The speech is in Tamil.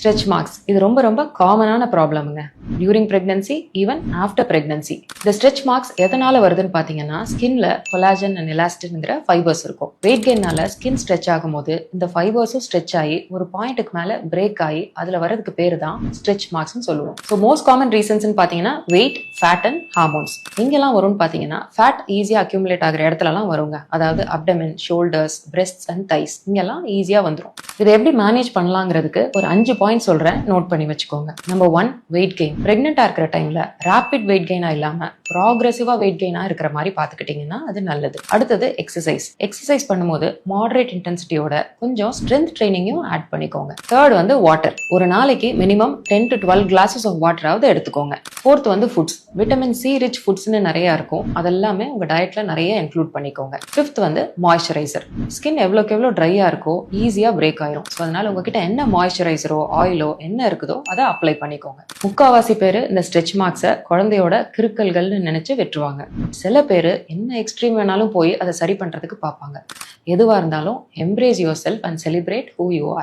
ஸ்ட்ரெச் மார்க்ஸ் இது ரொம்ப ரொம்ப காமனான ப்ராப்ளமுங்க. During pregnancy even after pregnancy. இந்த ஸ்ட்ரெச் மார்க்ஸ் எதனால வருதுன்னு பாத்தீங்கன்னா, ஸ்கின்ல கொலாஜன் அண்ட் எலாஸ்டின்ங்கிற ஃபைபர்ஸ் இருக்கும். வெயிட் கெயினால ஸ்கின் ஸ்ட்ரெச் ஆகும்போது இந்த ஃபைபர்ஸும் ஸ்ட்ரெச் ஆகி ஒரு பாயிண்ட்டுக்கு மேல பிரேக் ஆகி அதுல வரதுக்கு பேரு தான் ஸ்ட்ரெச் மார்க்ஸ் சொல்லுவோம். ஸோ மோஸ்ட் காமன் ரீசன்ஸ் பாத்தீங்கன்னா வெயிட், ஃபேட் அண்ட் ஹார்மோன்ஸ். இங்கெல்லாம் வரும்னு பாத்தீங்கன்னா ஃபேட் ஈஸியா அக்யூமுலேட் ஆகிற இடத்துலலாம் வருங்க. அதாவது அப்டமென், ஷோல்டர்ஸ், பிரெஸ்ட்ஸ் அண்ட் தைஸ் இங்கெல்லாம் ஈஸியா வந்துடும். இதை எப்படி மேனேஜ் பண்ணலாங்கிறதுக்கு ஒரு 5 பாயிண்ட் சொல்றேன், நோட் பண்ணி வச்சுக்கோங்க. Number 1, weight gain. பிரெக்னெண்டா இருக்கிற டைம்ல ராபிட் வெயிட் கெயினா இல்லாம ப்ராக்ரெசிவா வெயிட் கெயினா இருக்கிற மாதிரி பாத்துக்கிட்டீங்கன்னா அது நல்லது. அடுத்தது எக்ஸசைஸ். எக்ஸசைஸ் பண்ணும்போது மாடரேட் இன்டென்சிட்டியோட கொஞ்சம் ஸ்ட்ரென்த் ட்ரைனிங்கும் ஆட் பண்ணிக்கோங்க. Third water. ஒரு நாளைக்கு மினிமம் 10 to 12 glasses ஆஃப் வாட்டராவது எடுத்துக்கோங்க. Fourth foods. Vitamin C rich ஃபுட்ஸ்னு நிறைய இருக்கும், அதெல்லாமே உங்க டயட்ல நிறைய இன்க்ளூட் பண்ணிக்கோங்க. Fifth moisturiser. ஸ்கின் எவ்வளோக்கு எவ்வளோ ட்ரையா இருக்கோ ஈஸியா பிரேக் ஆயிரும். ஸோ அதனால உங்ககிட்ட என்ன மாய்ஸ்சரைசரோ ஆயிலோ என்ன இருக்குதோ அதை அப்ளை பண்ணிக்கோங்க. முக்காவாசி பேர் இந்த ஸ்ட்ரெச் மார்க்ஸை குழந்தையோட கிறுக்கல்கள்னு நினைச்சு வெட்டுருவாங்க. சில பேர் என்ன எக்ஸ்ட்ரீம் வேணாலும் போய் அதை சரி பண்றதுக்கு பார்ப்பாங்க. எதுவா இருந்தாலும் embrace your self and celebrate who you are.